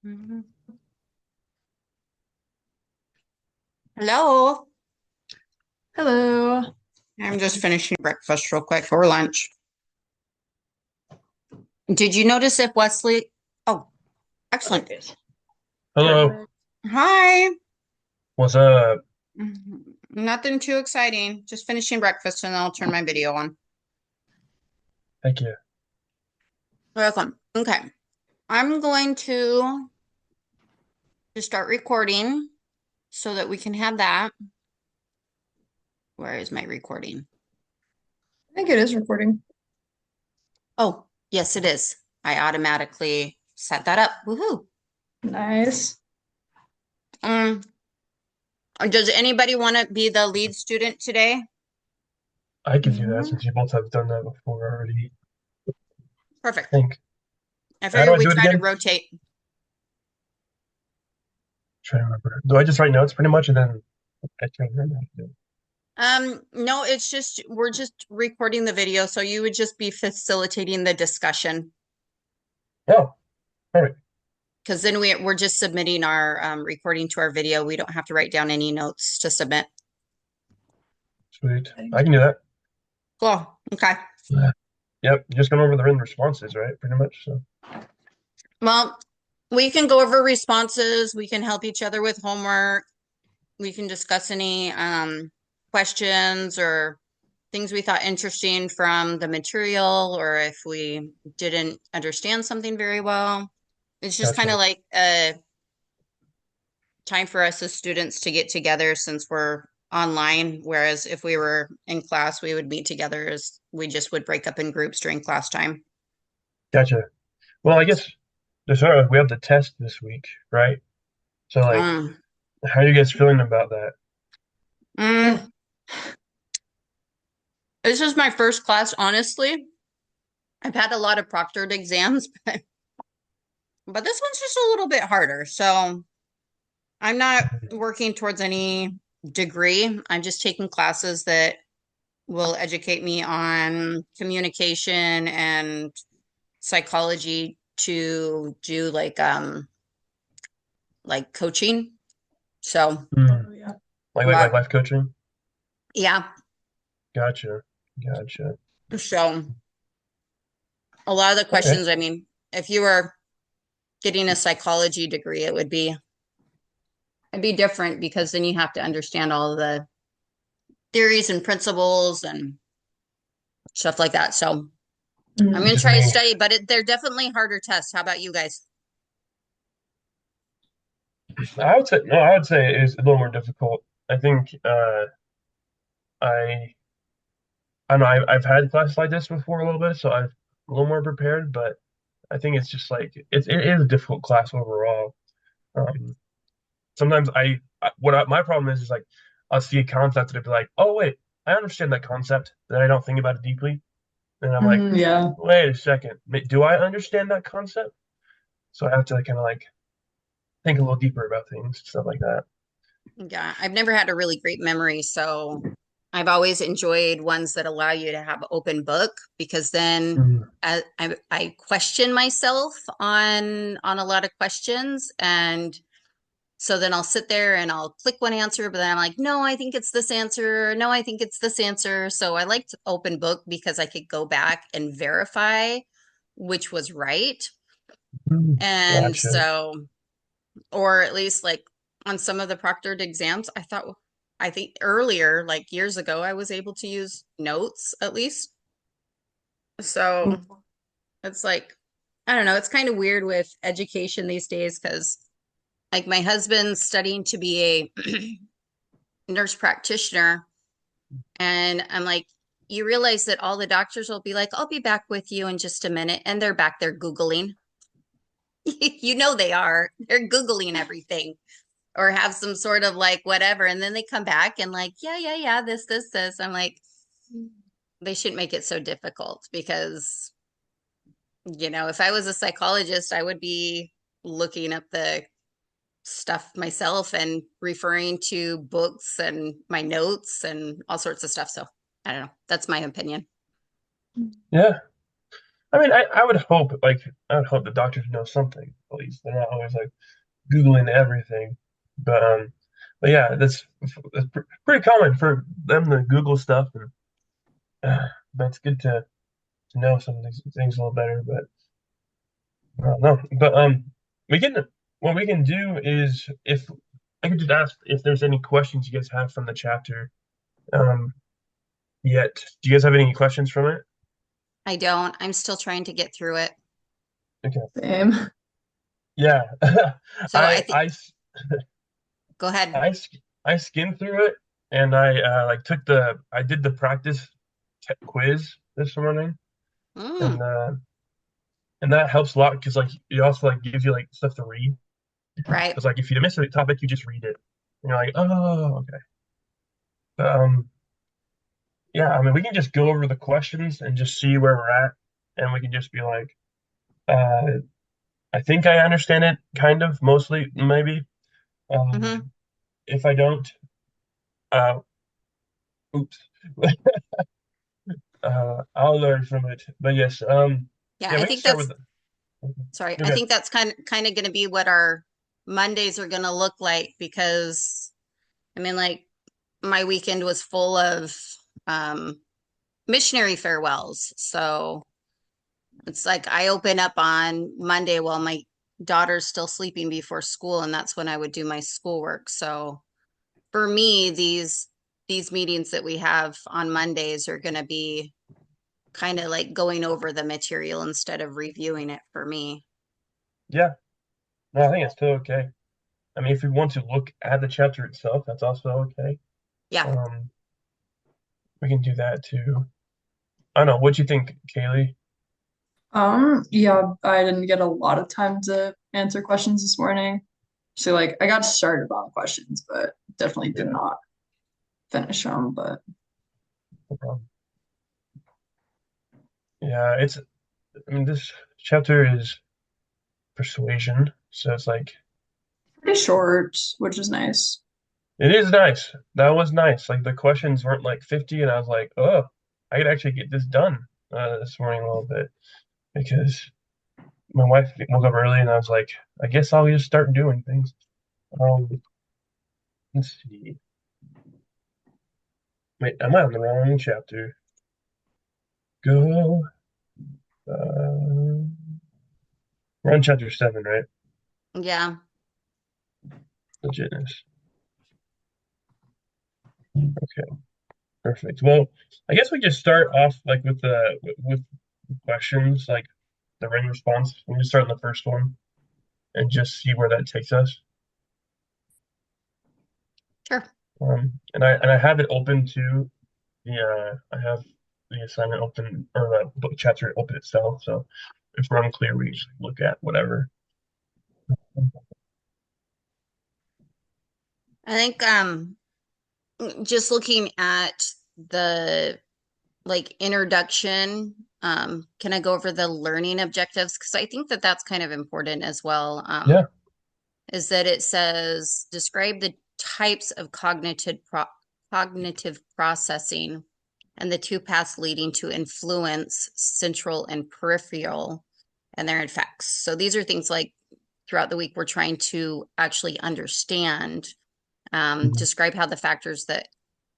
Mhm. Hello. Hello. I'm just finishing breakfast real quick for lunch. Did you notice if Wesley? Oh, Oh, there excellent. it is. Hello, Perfect. Hi. what's up? Nothing too exciting. Just finishing breakfast and then I'll turn my video on. Thank you. Welcome. Okay. I'm going to just start recording so that we can have that. Where is my recording? I think it is recording. Oh, yes, it is. I automatically set that up. Woohoo. Nice. Um, does anybody want to be the lead student today? I could do that Mhm. since you both have done that before already. I Perfect. think. I How do figured I we do it try to again? rotate. Trying to remember. Do I just write notes pretty much and then I try to remember how to do it? No, it's just we're just recording the video, so you would just be facilitating the discussion Oh, all right. because then we're just submitting our recording to our video. We don't have to write down any notes to submit. Sweet. Okay. I can do that. Cool. Okay. Yeah. Yep. Just going over the written responses, right? Pretty much. So Well, we can go over responses. We can help each other with homework. We can discuss any questions or things we thought interesting from the material, or if we didn't understand something very well. It's just kind of gotcha. like a time for us as students to get together since we're online. Whereas if we were in class, we would meet together as we just would break up in groups during class time. Gotcha. Well, I guess to start with, we have the test this week, right? So like, Um, how are you guys feeling about that? Ugh. mm, this is my first class, honestly. I've had a lot of proctored exams, but this one's just a little bit harder. So I'm not working towards any degree. I'm just taking classes that will educate me on communication and psychology to do like coaching. So Hmm. Oh yeah. Like uh, life coaching? yeah. Gotcha. Gotcha. So a lot of the Okay. questions, I mean, if you were getting a psychology degree, it'd be different because then you have to understand all of the theories and principles and stuff like that. So I'm Mm. going to Just try to me. study, but they're definitely harder tests. How about you guys? I would say no, I would say it's a little more difficult. I think I I don't know I've had classes like this before a little bit, so I'm a little more prepared, but I think it's just like it is a difficult class overall. Um, Sometimes my problem is like I'll see a concept and I'd be like, oh wait, I understand that concept, then I don't think about it deeply. And I'm like, Yeah. wait a second, do I understand that concept? So I have to kind of like think a little deeper about things, stuff like that. Yeah, I've never had a really great memory, so I've always enjoyed ones that allow you to have open book because then Mm, I question myself on a lot of questions, and so then I'll sit there and I'll click one answer, but then I'm like, no, I think it's this answer. No, I think it's this answer. So I liked open book because I could go back and verify which was right. And gotcha. so or at least like on some of the proctored exams, I think earlier, like years ago, I was able to use notes at least. So it's like, I don't know, it's kind of weird with education these days because like my husband's studying to be a nurse practitioner, and I'm like, you realize that all the doctors will be like, I'll be back with you in just a minute, and they're back there Googling. You know they are. They're Googling everything. Or have some sort of like whatever. And then they come back and like, yeah, this. I'm like, they shouldn't make it so difficult because, if I was a psychologist, I would be looking up the stuff myself and referring to books and my notes and all sorts of stuff. So I don't know. That's my opinion. Yeah. I mean, I would hope the doctors know something. at least. They're not always like Googling everything. But but yeah, that's pretty common for them to Google stuff, and but it's good to know some of these things a little better. But I don't know. But we can what we can do is if I could just ask if there's any questions you guys have from the chapter um yet. Do you guys have any questions from it? I don't. I'm still trying to get through it. Okay. Same. Yeah. So I I think, I go ahead. I skimmed through it and I did the practice quiz this morning Mm, and uh and that helps a lot because like it also like gives you like stuff to read right. because like if you miss a topic you just read it and you're like oh okay but, yeah, I mean we can just go over the questions and just see where we're at and we can just be like uh I think I understand it kind of mostly maybe Hmm. if I don't uh oops I'll learn from it. But yes, Yeah, yeah, I we can think start with that's, it. sorry, You're I good. think that's kind of going to be what our Mondays are going to look like because I mean, like my weekend was full of um missionary farewells. So it's like I open up on Monday while my daughter's still sleeping before school, and that's when I would do my schoolwork. So for me, these meetings that we have on Mondays are going to be kind of like going over the material instead of reviewing it for me. Yeah, no, I think it's still okay. I mean, if we want to look at the chapter itself, that's also okay. Yeah. Um, we can do that too. I don't know. What do you think, Kaylee? Yeah, I didn't get a lot of time to answer questions this morning. So like I got started on questions, but definitely did Yeah, not finish them. But no problem. Yeah, it's. I mean, this chapter is persuasion, so it's like pretty short, which is nice. it is nice. That was nice. Like the questions weren't like 50, and I was like, oh, I could actually get this done this morning a little bit because my wife woke up early, and I was like, I guess I'll just start doing things. Um, let's see. Wait, am I on the wrong chapter? Go. We're on chapter 7, right? Yeah. Legitness. Okay, perfect. Well, I guess we just start off like with questions, like the written response. We just start on the first one and just see where that takes us. Sure. And I have it open to I have the assignment open or the book chapter open itself. So if we're unclear, we just look at whatever. I think just looking at the like introduction, can I go over the learning objectives? Because I think that that's kind of important as well. Yeah. Is that it says describe the types of cognitive processing and the two paths leading to influence, central and peripheral, and their effects. So these are things like throughout the week we're trying to actually understand. Mhm. Describe how the factors that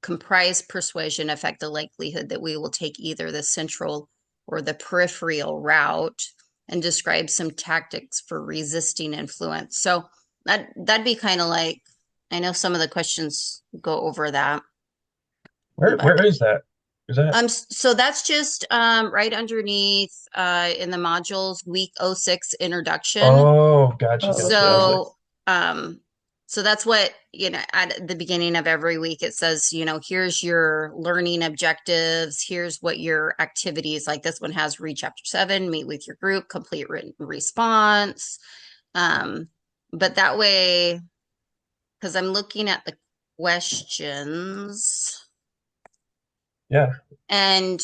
comprise persuasion affect the likelihood that we will take either the central or the peripheral route, and describe some tactics for resisting influence. So that'd be kind of like, I know some of the questions go over that, but Where is that? Is that? so that's just right underneath in the modules week '06 introduction. Oh, gotcha, Oh, gotcha, okay. gotcha. So, so that's what, at the beginning of every week, it says, here's your learning objectives. Here's what your activities, like this one has read chapter 7, meet with your group, complete written response. Um, but that way, because I'm looking at the questions Yeah. and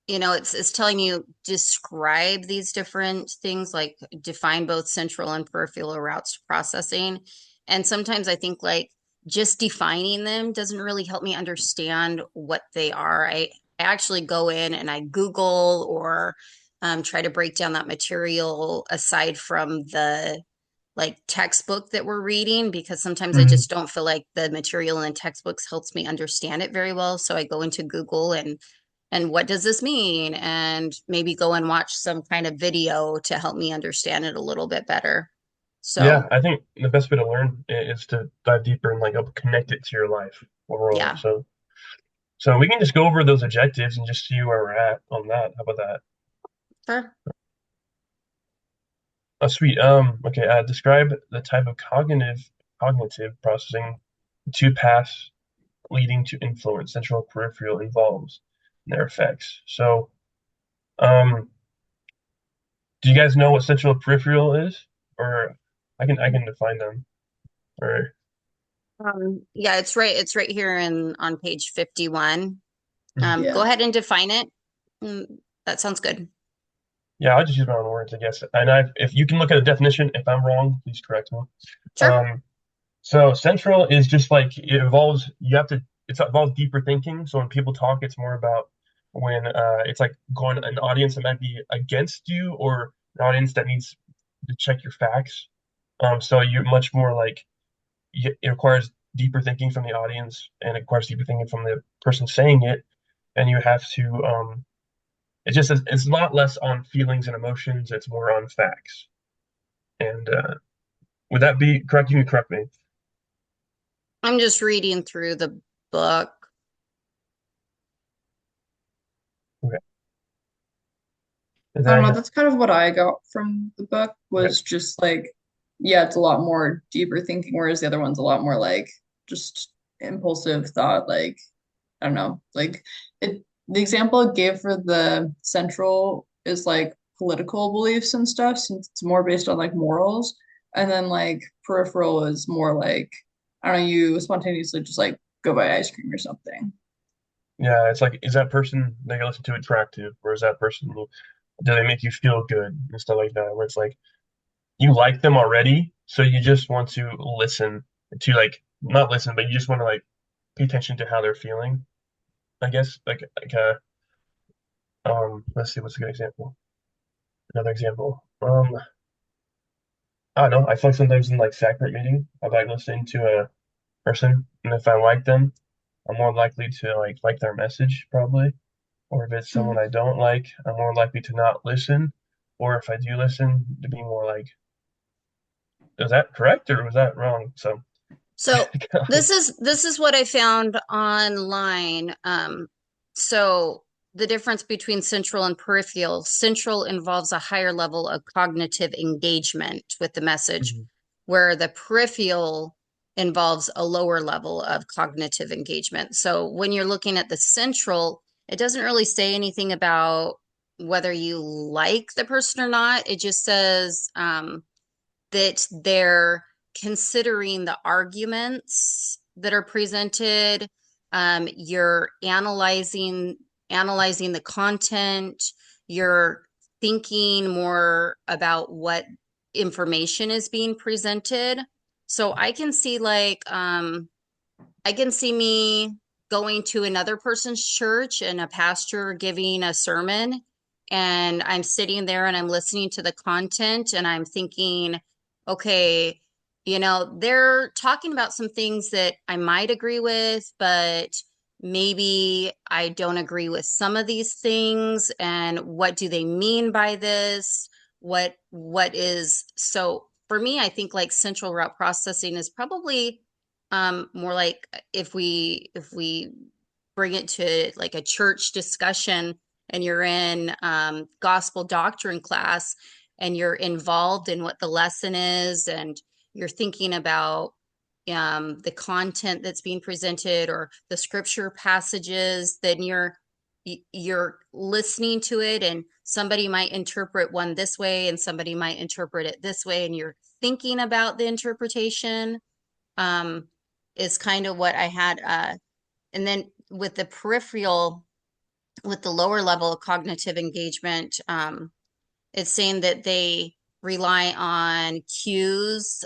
it's telling you describe these different things, like define both central and peripheral routes to processing. And sometimes I think like just defining them doesn't really help me understand what they are. I actually go in and I Google or try to break down that material aside from the like textbook that we're reading because sometimes I Mhm. just don't feel like the material in textbooks helps me understand it very well. So I go into Google and what does this mean? And maybe go and watch some kind of video to help me understand it a little bit better. Yeah, So I think the best way to learn is to dive deeper and like connect it to your life overall. yeah, So we can just go over those objectives and just see where we're at on that. How about that? sure. Oh, sweet. Okay. Describe the type of cognitive processing two paths leading to influence, central peripheral involves and their effects. So, um, do you guys know what central peripheral is? Or I can define them. Or Yeah, it's right here in on page 51. Mhm. Go Yeah. ahead and define it. That sounds good. Yeah, I'll just use my own words, I guess. And if you can look at the definition, if I'm wrong, please correct me. Sure. Um, so central is just like it involves you have to it involves deeper thinking. So when people talk, it's more about when it's like going an audience that might be against you or an audience that needs to check your facts. So you're much more like it requires deeper thinking from the audience and it requires deeper thinking from the person saying it, and you have to it's a lot less on feelings and emotions. It's more on facts. And would that be correct? You can correct me. I'm just reading through the book. Okay. Is I don't that know. it? That's kind of what I got from the book Okay. was just like, yeah, it's a lot more deeper thinking, whereas the other one's a lot more like just impulsive thought. Like, I don't know. Like it, the example it gave for the central is like political beliefs and stuff, since it's more based on like morals. And then like peripheral is more like, I don't know, you spontaneously just like go buy ice cream or something. Yeah, it's like, is that person that you listen to attractive, or is that person do they make you feel good and stuff like that? Where it's like you like them already, so you just want to listen to like not listen, but you just want to like pay attention to how they're feeling. I guess let's see, what's a good example? Another example. I don't know. I feel like sometimes in like sacrament meeting, I like listening to a person, and if I like them, I'm more likely to like their message probably. Or if it's someone I don't like, I'm more likely to not listen. Or if I do listen, to be more like, is that correct or was that wrong? So, So like, this is what I found online. So the difference between central and peripheral. Central involves a higher level of cognitive engagement with the message, mhm. where the peripheral involves a lower level of cognitive engagement. So when you're looking at the central, it doesn't really say anything about whether you like the person or not. It just says that they're considering the arguments that are presented. You're analyzing the content. You're thinking more about what information is being presented. So I can see me going to another person's church and a pastor giving a sermon, and I'm sitting there and I'm listening to the content and I'm thinking, okay, they're talking about some things that I might agree with, but maybe I don't agree with some of these things. And what do they mean by this? What is so for me, I think like central route processing is probably more like if we bring it to like a church discussion and you're in gospel doctrine class and you're involved in what the lesson is and you're thinking about the content that's being presented or the scripture passages, then you're listening to it and somebody might interpret one this way and somebody might interpret it this way and you're thinking about the interpretation um, is kind of what I had. And then with the peripheral, with the lower level of cognitive engagement, it's saying that they rely on cues,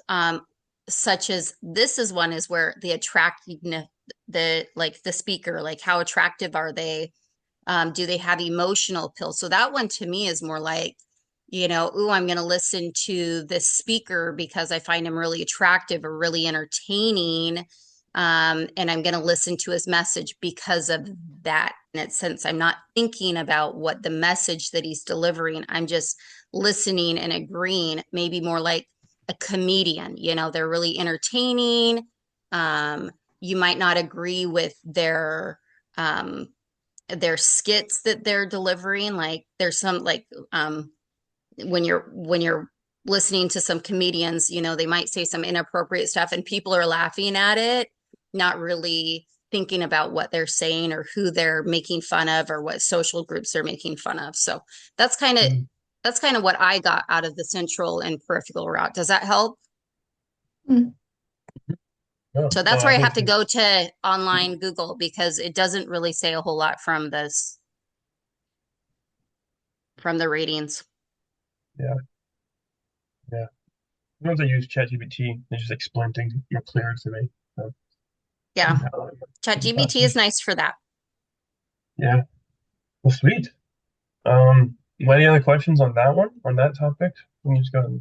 such as this is one is where the attractiveness, the like the speaker, like how attractive are they? Do they have emotional appeal? So that one to me is more like, ooh, I'm going to listen to this speaker because I find him really attractive or really entertaining. And I'm going to listen to his message because of that. In its sense, I'm not thinking about what the message that he's delivering. I'm just listening and agreeing, maybe more like a comedian. They're really entertaining. Um, you might not agree with their skits that they're delivering. Like there's some like when you're listening to some comedians, they might say some inappropriate stuff and people are laughing at it, not really thinking about what they're saying or who they're making fun of or what social groups they're making fun of. So that's kind of Mm. that's kind of what I got out of the central and peripheral route. Does that help? Mm. No, So no, that's where I I think have to go to online Google because it doesn't really say a whole lot from the ratings. yeah, yeah. Sometimes I use ChatGPT, they just explain things more clearer to me. So, Yeah. in ChatGPT is classes. nice for that. Yeah. Well, sweet. Any other questions on that one, on that topic? We can just go.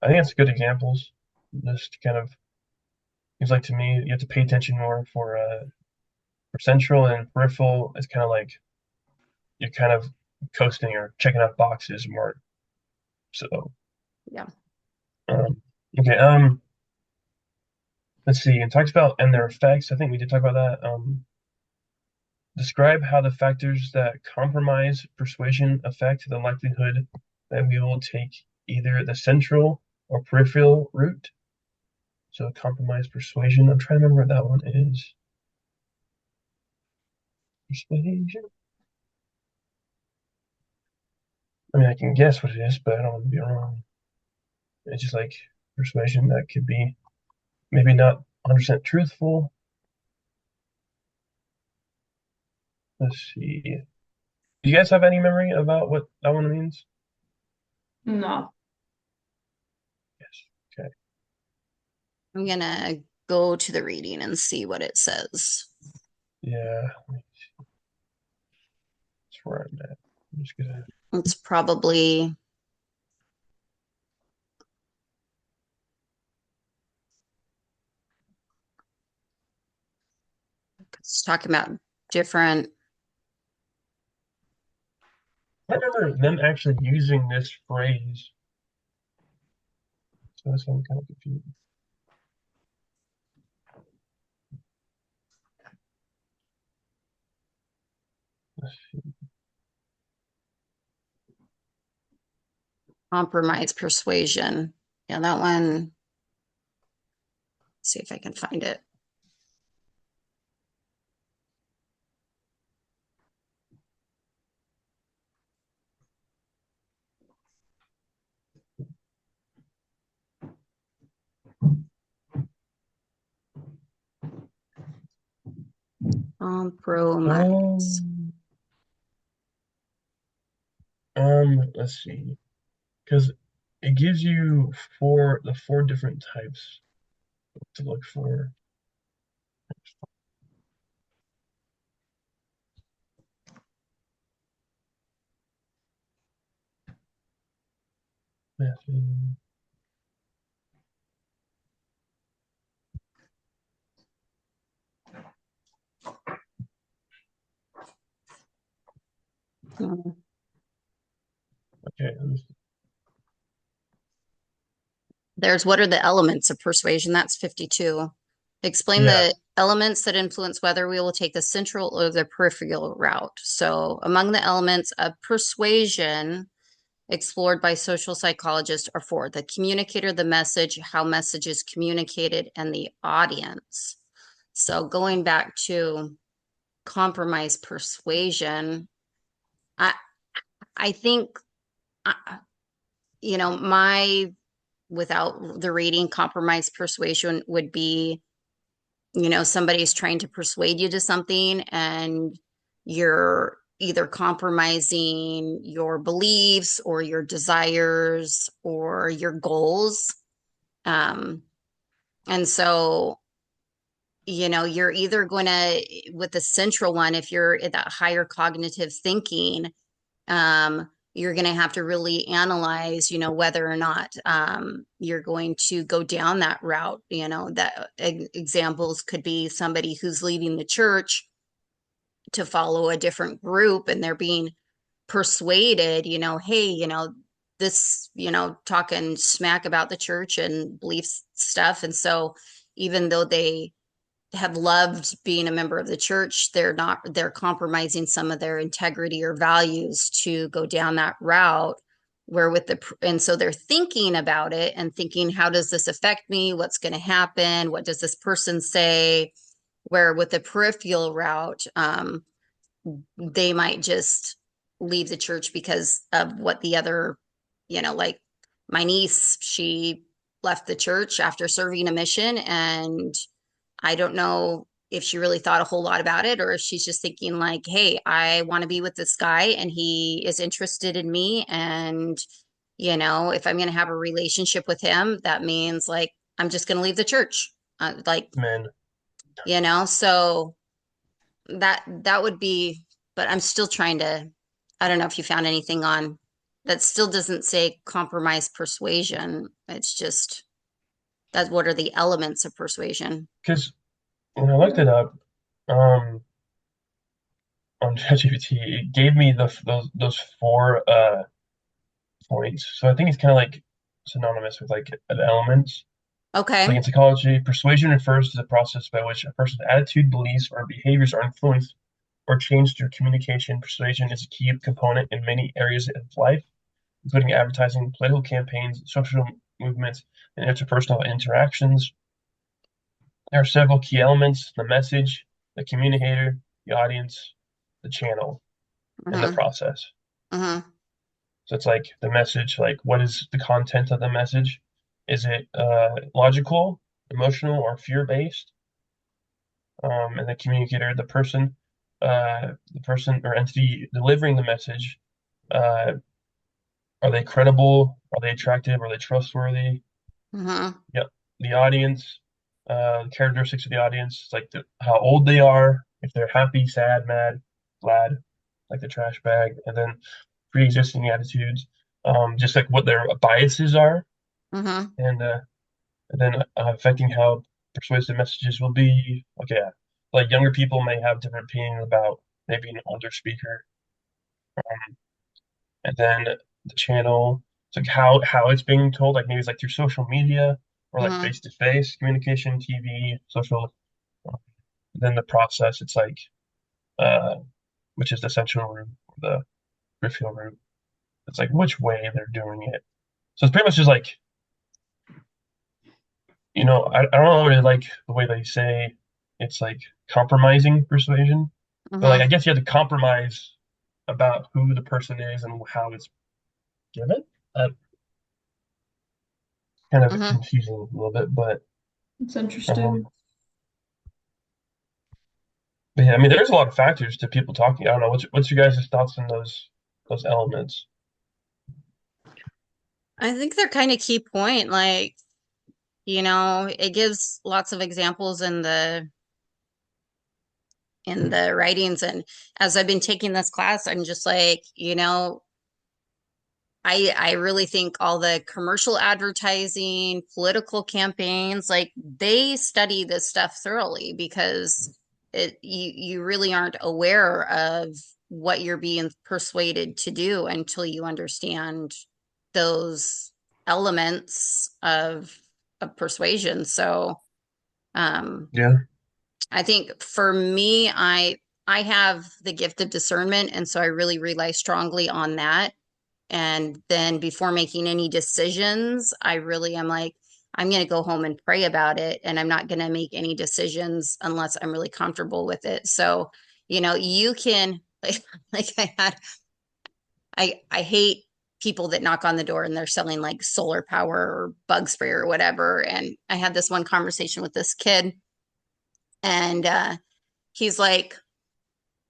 I think it's good examples. Just kind of seems like to me you have to pay attention more for central and peripheral. It's kind of like you're kind of coasting or checking off boxes more. So Yeah. um, okay. Let's see. It talks about and their effects. I think we did talk about that. Describe how the factors that compromise persuasion affect the likelihood that we will take either the central or peripheral route. So compromise persuasion. I'm trying to remember what that one is. Persuasion. I mean, I can guess what it is, but I don't want to be wrong. It's just like persuasion that could be maybe not 100% truthful. Let's see. Do you guys have any memory about what that one means? No. Yes. Okay. I'm gonna go to the reading and see what it says. Yeah. That's where I'm at. I'm just gonna. It's probably it's talking about different. I remember them actually using this phrase, so that's why I'm kind of confused. Let's see. Compromise persuasion. Yeah, that one. See if I can find it. Compromise. Um, let's see, because it gives you the four different types to look for. Method. Hmm. Okay, There's what are the elements of persuasion? That's 52. Explain yeah, the elements that influence whether we will take the central or the peripheral route. So, among the elements of persuasion explored by social psychologists are four: the communicator, the message, how message is communicated, and the audience. So, going back to compromise persuasion, I I think uh, my without the reading, compromise persuasion would be, somebody's trying to persuade you to something and you're either compromising your beliefs or your desires or your goals. Um, and so, you're either going to, with the central one, if you're at that higher cognitive thinking, you're going to have to really analyze, whether or not you're going to go down that route. That examples could be somebody who's leaving the church to follow a different group and they're being persuaded, hey, this, talking smack about the church and beliefs stuff. And so even though they have loved being a member of the church, they're compromising some of their integrity or values to go down that route. And so they're thinking about it and thinking, how does this affect me? What's going to happen? What does this person say? Where with the peripheral route, they might just leave the church because of what the other, like my niece, she left the church after serving a mission. And I don't know if she really thought a whole lot about it or if she's just thinking, like, hey, I want to be with this guy and he is interested in me. And, if I'm going to have a relationship with him, that means like I'm just going to leave the church. Like, Man, so that would be, but I'm still trying to, I don't know if you found anything on that still doesn't say compromise persuasion. It's just that what are the elements of persuasion? because when I looked it up um, on ChatGPT, it gave me those four points. So I think it's kind of like synonymous with like an elements. So like Okay. in psychology, persuasion refers to the process by which a person's attitude, beliefs, or behaviors are influenced or changed through communication. Persuasion is a key component in many areas of life, including advertising, political campaigns, social movements, and interpersonal interactions. There are several key elements: the message, the communicator, the audience, the channel, and the Mm-hmm. process. Mm-hmm. So it's like the message, like what is the content of the message? Is it logical, emotional, or fear-based? And the communicator, the person or entity delivering the message, uh, are they credible? Are they attractive? Are they trustworthy? Mm-hmm. Yep. The audience, the characteristics of the audience, like how old they are, if they're happy, sad, mad, glad, like the trash bag, and then pre-existing attitudes, just like what their biases are, Mm-hmm. and then affecting how persuasive messages will be. Okay, yeah. Like younger people may have different opinions about maybe an older speaker, and then the channel, it's like how it's being told, like maybe it's like through social media or like Mm-hmm. face-to-face communication, TV, social. Then the process, it's like uh, which is the central route, the peripheral route. It's like which way they're doing it. So it's pretty much just like I don't really like the way they say it's like compromising persuasion, but like I Mm-hmm. guess you have to compromise about who the person is and how it's given. Kind of Mm-hmm. confusing a little bit, It's um, interesting. but yeah, I mean, there's a lot of factors to people talking. I don't know. What's your guys' thoughts on those elements? I think they're kind of key point. Like, it gives lots of examples in the writings. And as I've been taking this class, I'm just like, I really think all the commercial advertising, political campaigns, like they study this stuff thoroughly because you really aren't aware of what you're being persuaded to do until you understand those elements of persuasion. So um Yeah, I think for me, I have the gift of discernment, and so I really rely strongly on that. And then before making any decisions, I really am like, I'm going to go home and pray about it. And I'm not going to make any decisions unless I'm really comfortable with it. So, you can, like I hate people that knock on the door and they're selling like solar power or bug spray or whatever. And I had this one conversation with this kid and he's like,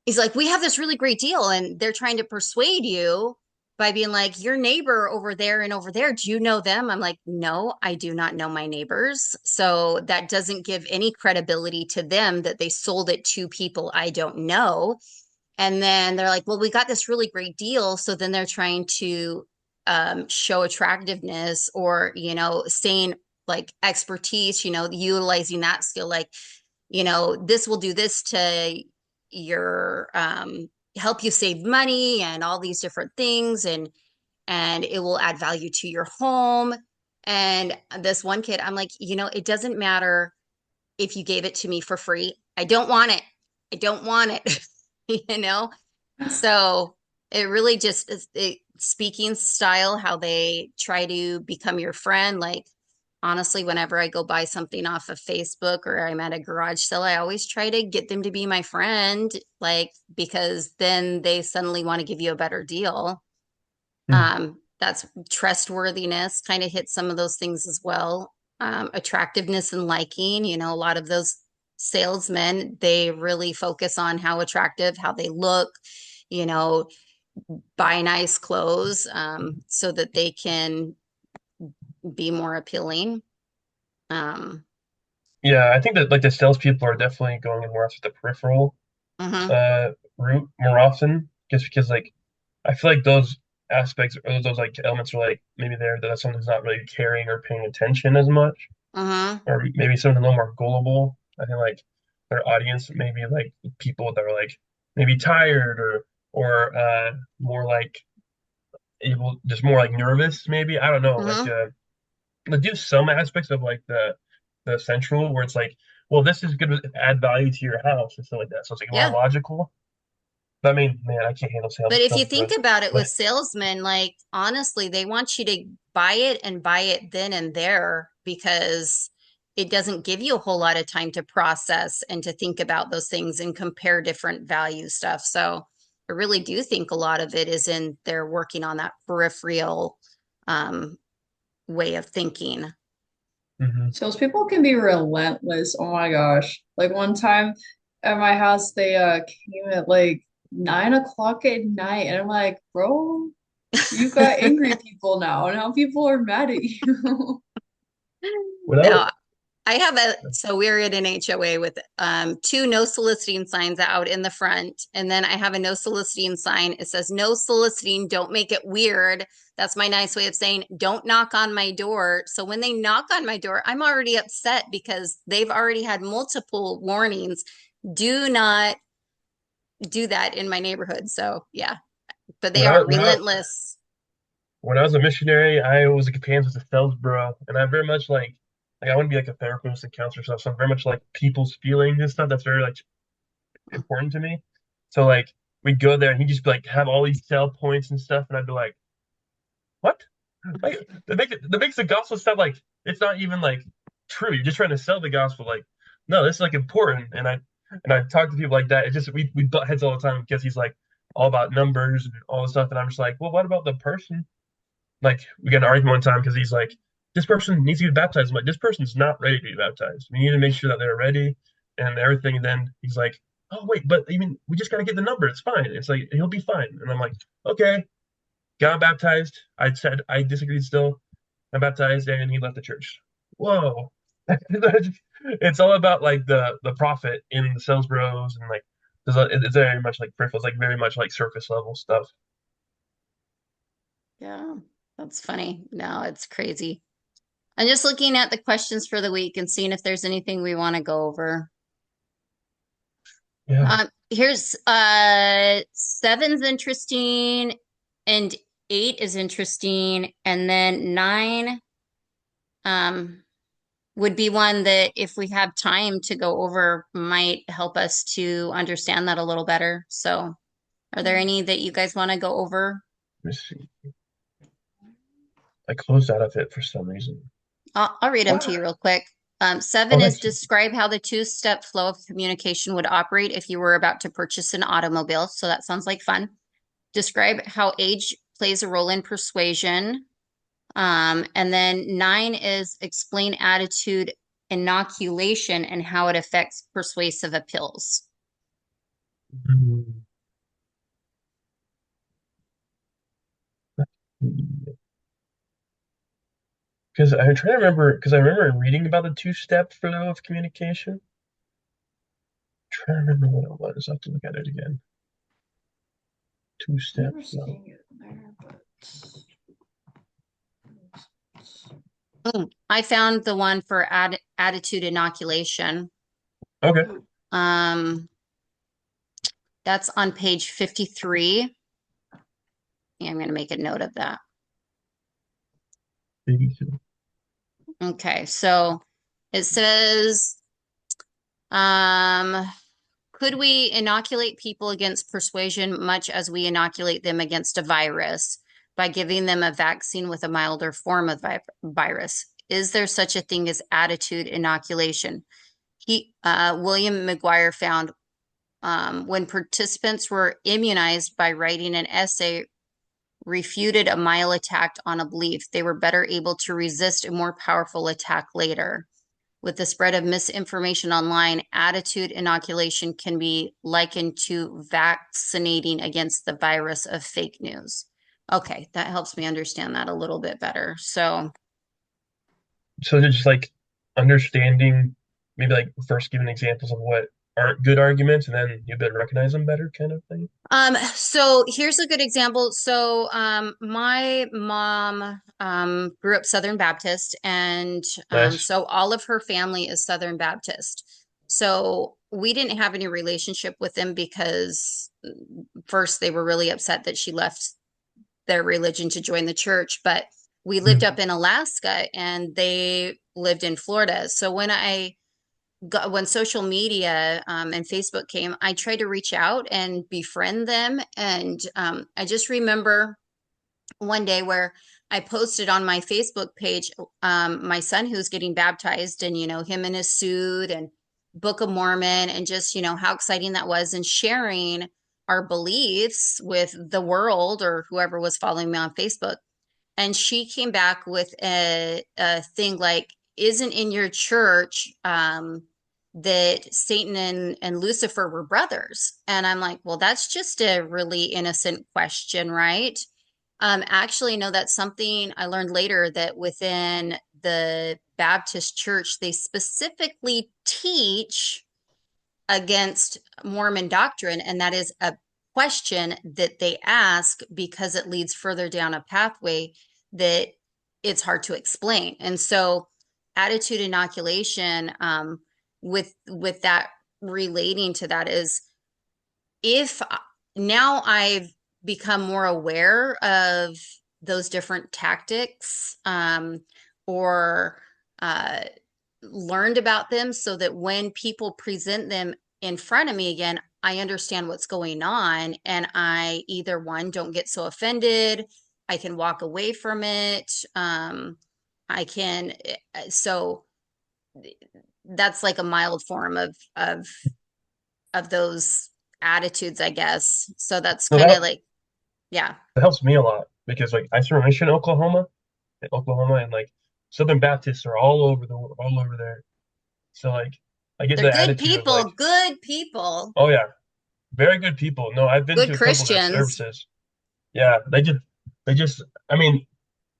we have this really great deal and they're trying to persuade you, by being like, your neighbor over there and over there, do you know them? I'm like, no, I do not know my neighbors. So that doesn't give any credibility to them that they sold it to people I don't know. And then they're like, well, we got this really great deal. So then they're trying to show attractiveness or, saying like expertise, utilizing that skill, like, this will do this to your help you save money and all these different things and it will add value to your home. And this one kid, I'm like, it doesn't matter if you gave it to me for free. I don't want it. I don't want it. you know? So it really just is speaking style, how they try to become your friend. Like, honestly, whenever I go buy something off of Facebook or I'm at a garage sale, I always try to get them to be my friend, like, because then they suddenly want to give you a better deal. Hmm. That's trustworthiness kind of hits some of those things as well. Attractiveness and liking, a lot of those salesmen, they really focus on how attractive, how they look, you know, buy nice clothes, so that they can be more appealing. Um, Yeah, I think that like the salespeople are definitely going more after the peripheral mhm, route more often, just because like I feel like those aspects or those like elements are like maybe there that someone's not really caring or paying attention as much, mhm, or maybe someone's a little more gullible. I think like their audience maybe like people that are like maybe tired or more like able just more like nervous maybe. I don't know. Like mhm. they do some aspects of like the central where it's like, well, this is going to add value to your house and stuff like that. So it's like more Yeah. logical. But I mean, man, I can't handle But if you sales think bros. about it with But salesmen, like honestly, they want you to buy it and buy it then and there because it doesn't give you a whole lot of time to process and to think about those things and compare different value stuff. So I really do think a lot of it is in they're working on that peripheral um, way of thinking. mhm. Salespeople can be relentless. Oh my gosh. Like one time at my house, they came at like 9 o'clock at night, and I'm like, bro, you got angry people now. Now people are mad at you. When I was No, I have so we're at an HOA with two no soliciting signs out in the front. And then I have a no soliciting sign. It says no soliciting, don't make it weird. That's my nice way of saying don't knock on my door. So when they knock on my door, I'm already upset because they've already had multiple warnings. Do not do that in my neighborhood. So yeah, but they when I are when I relentless. when I was a missionary, I was a companion with a sales bro, and I very much like I want to be like a therapist and counselor stuff. So I'm very much like people's feelings and stuff. That's very like important to me. So like we'd go there and he'd just be like have all these sell points and stuff, and I'd be like, what? Like that makes the gospel stuff like it's not even like true. You're just trying to sell the gospel. Like, no, this is like important. And I talk to people like that. It just we butt heads all the time because he's like all about numbers and all this stuff. And I'm just like, well, what about the person? Like we got an argument one time because he's like, this person needs to be baptized. I'm like, this person's not ready to be baptized. We need to make sure that they're ready and everything. And then he's like, oh wait, but even we just gotta get the number. It's fine. It's like he'll be fine. And I'm like, okay. Got baptized. I said I disagreed still. I baptized and he left the church. Whoa. It's all about like the profit in the sales bros and like it's very much like peripherals, like very much like surface level stuff. Yeah, that's funny. No, it's crazy. I'm just looking at the questions for the week and seeing if there's anything we want to go over. Yeah. Here's seven's interesting and eight is interesting, and then nine um would be one that if we have time to go over might help us to understand that a little better. So, are there any that you guys want to go over? Let me see. I closed out of it for some reason. I'll read them to What? you real quick. Oh, Seven is thanks. describe how the two-step flow of communication would operate if you were about to purchase an automobile. So that sounds like fun. Describe how age plays a role in persuasion. And then nine is explain attitude inoculation and how it affects persuasive appeals. Hmm. Because I'm trying to remember, because I remember reading about the two-step flow of communication. Trying to remember what it was. I have to look at it again. I Two-step remember flow. seeing it in there, but I found the one for attitude inoculation. Okay. Um, that's on page 53. Yeah, I'm going to make a note of that. Okay, so it says, um, could we inoculate people against persuasion much as we inoculate them against a virus by giving them a vaccine with a milder form of virus? Is there such a thing as attitude inoculation? William McGuire found when participants were immunized by writing an essay refuted a mild attack on a belief, they were better able to resist a more powerful attack later. With the spread of misinformation online, attitude inoculation can be likened to vaccinating against the virus of fake news. Okay, that helps me understand that a little bit better. So, So just like understanding, maybe like first giving examples of what aren't good arguments, and then you better recognize them better, kind of thing. so here's a good example. So, my mom, grew up Southern Baptist, and Nice. so all of her family is Southern Baptist. So we didn't have any relationship with them because first they were really upset that she left their religion to join the church, but we lived up Mhm. in Alaska and they lived in Florida. So when social media and Facebook came, I tried to reach out and befriend them. And I just remember one day where I posted on my Facebook page my son who's getting baptized, and him in his suit and Book of Mormon, and just how exciting that was, and sharing our beliefs with the world or whoever was following me on Facebook. And she came back with a thing like, isn't in your church that Satan and Lucifer were brothers? And I'm like, well, that's just a really innocent question, right? Actually, no, that's something I learned later, that within the Baptist church, they specifically teach against Mormon doctrine, and that is a question that they ask because it leads further down a pathway that it's hard to explain. And so, attitude inoculation, with that, relating to that, is if now I've become more aware of those different tactics, or uh, learned about them, so that when people present them in front of me again, I understand what's going on, and I either one, don't get so offended, I can walk away from it. I can, so that's like a mild form of those attitudes, I guess. So that's No, kind of like, yeah, that helps me a lot because like I serve a mission in Oklahoma, and like Southern Baptists are all over there. So like I get they're the attitude of like, good people, oh yeah, very good people. No, I've been good to a couple of their Christians. services. Yeah, they just I mean,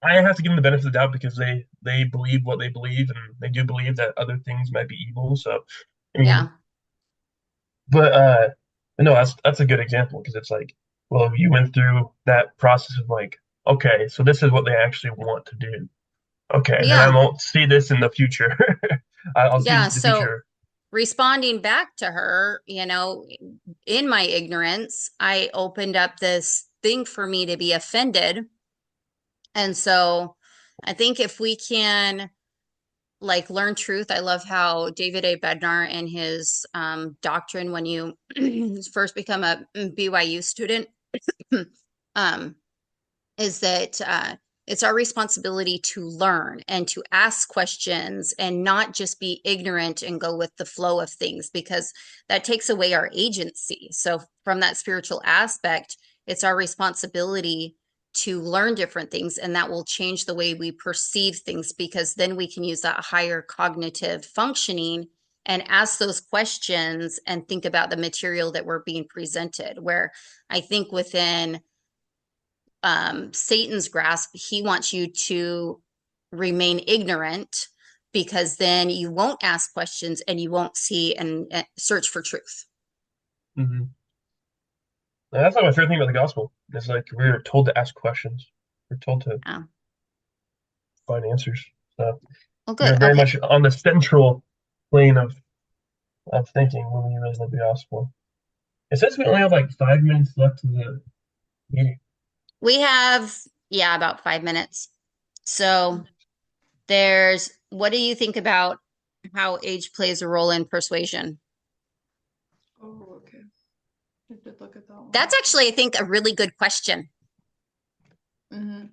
I have to give them the benefit of the doubt because they believe what they believe, and they do believe that other things might be evil. So I mean, Yeah. but no, that's a good example because it's like, well, you went through that process of like, okay, so this is what they actually want to do. Okay, then I Yeah. won't see this in the future. I'll see this Yeah. in the So future. responding back to her, in my ignorance, I opened up this thing for me to be offended. And so I think if we can like learn truth, I love how David A. Bednar in his doctrine, when you first become a BYU student, um, is that it's our responsibility to learn and to ask questions and not just be ignorant and go with the flow of things, because that takes away our agency. So, from that spiritual aspect, it's our responsibility to learn different things, and that will change the way we perceive things, because then we can use that higher cognitive functioning and ask those questions and think about the material that we're being presented. Where I think within Satan's grasp. He wants you to remain ignorant because then you won't ask questions and you won't see and search for truth. Hmm. That's not my favorite thing about the gospel. It's like we're told to ask questions. We're told to Yeah. find answers. So Well, we good. are very Okay. much on the central plane of thinking when we really live the gospel. It says we only have like 5 minutes left to the meeting. We have, yeah, about 5 minutes. So what do you think about how age plays a role in persuasion? Oh, okay. I did look at that one. That's actually, I think, a really good question. Hmm.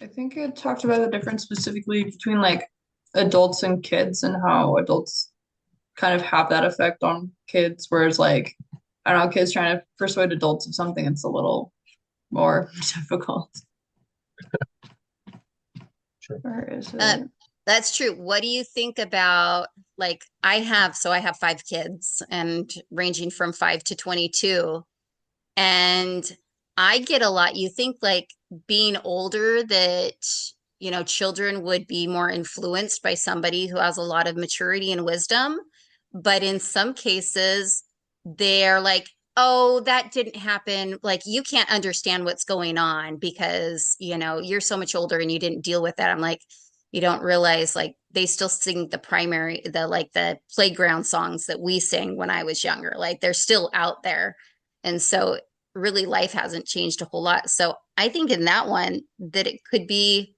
I think it talked about the difference specifically between like adults and kids and how adults kind of have that effect on kids, whereas like I don't know, kids trying to persuade adults of something, it's a little more difficult. Sure. Where is Uh, it? that's true. What do you think about like I have 5 kids and ranging from 5 to 22. And I get a lot. You think like being older that, children would be more influenced by somebody who has a lot of maturity and wisdom. But in some cases, they're like, oh, that didn't happen. Like you can't understand what's going on because, you're so much older and you didn't deal with that. I'm like, you don't realize like they still sing the playground songs that we sang when I was younger. Like they're still out there. And so really life hasn't changed a whole lot. So I think in that one that it could be,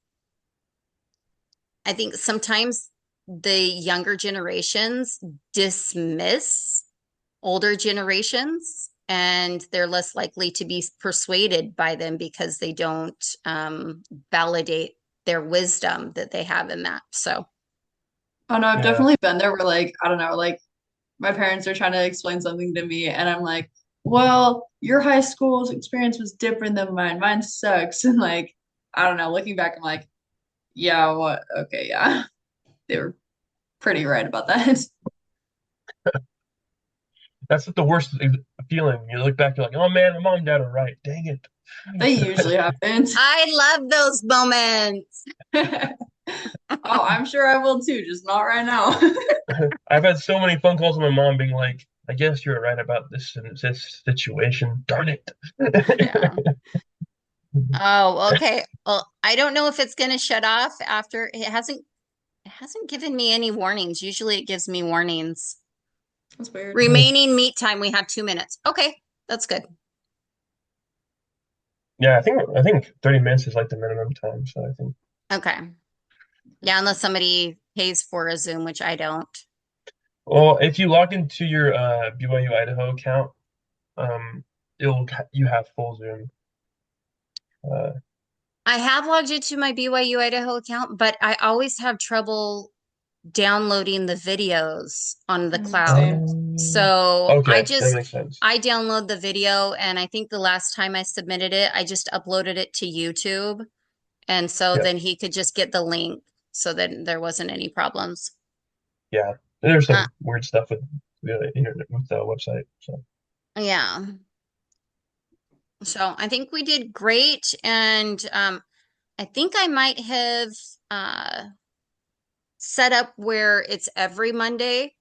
I think sometimes the younger generations dismiss older generations and they're less likely to be persuaded by them because they don't validate their wisdom that they have in that. So, Oh no, I've Yeah. definitely been there where like, I don't know, like my parents are trying to explain something to me and I'm like, well, your high school's experience was different than mine. Mine sucks. And like, I don't know, looking back, I'm like, yeah, what? Okay, yeah. They were pretty right about that. That's the worst feeling. You look back, you're like, oh man, my mom and dad are right. Dang it. They usually happen. I love those moments. Oh, I'm sure I will too, just not right now. I've had so many phone calls with my mom being like, I guess you're right about this situation. Darn it. Yeah. Oh, okay. Well, I don't know if it's going to shut off after it hasn't given me any warnings. Usually it gives me warnings. That's weird. Hmm. Remaining meet time, we have 2 minutes. Okay, that's good. Yeah, I think 30 minutes is like the minimum time. So I think, Okay. Yeah, unless somebody pays for a Zoom, which I don't. well, if you log into your BYU Idaho account, um, you have full Zoom. Uh, I have logged into my BYU Idaho account, but I always have trouble downloading the videos on the cloud. Same. um, So I okay, that just makes sense. I download the video and I think the last time I submitted it, I just uploaded it to YouTube. And so Yeah, then he could just get the link so that there wasn't any problems. yeah. There's Uh, some weird stuff with the internet with the website. So yeah. So I think we did great. And I think I might have uh, set up where it's every Monday.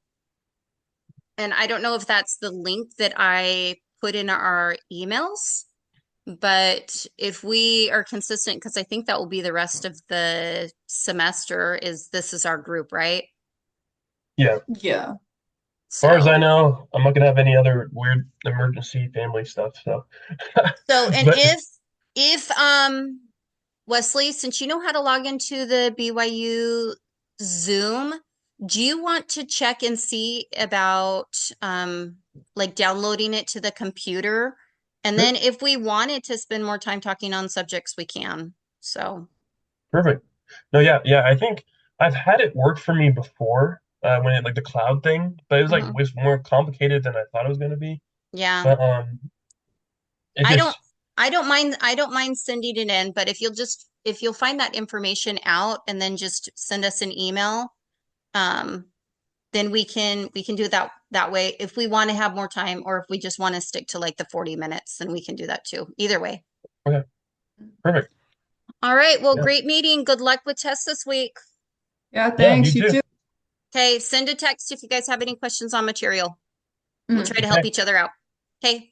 And I don't know if that's the link that I put in our emails, but if we are consistent, because I think that will be the rest of the semester, is this is our group, right? yeah, Yeah. far as I So, know, I'm not gonna have any other weird emergency family stuff. So, and but if Wesley, since you know how to log into the BYU Zoom, do you want to check and see about like downloading it to the computer? And then sure, if we wanted to spend more time talking on subjects, we can. So, perfect. No, yeah, yeah. I think I've had it work for me before when it like the cloud thing, but it was like mhm. was more complicated than I thought it was gonna be. Yeah. But it I don't just I don't mind sending it in, but if you'll find that information out and then just send us an email, um, then we can do that That way, if we want to have more time or if we just want to stick to like the 40 minutes, then we can do that too. Either way. Okay, perfect. All right. Well, Yeah, great meeting. Good luck with tests this week. Yeah, yeah, you thanks. You too. too. Okay. Send a text if you guys have any questions on material. We'll try Mm. to help Okay. each other out. Okay.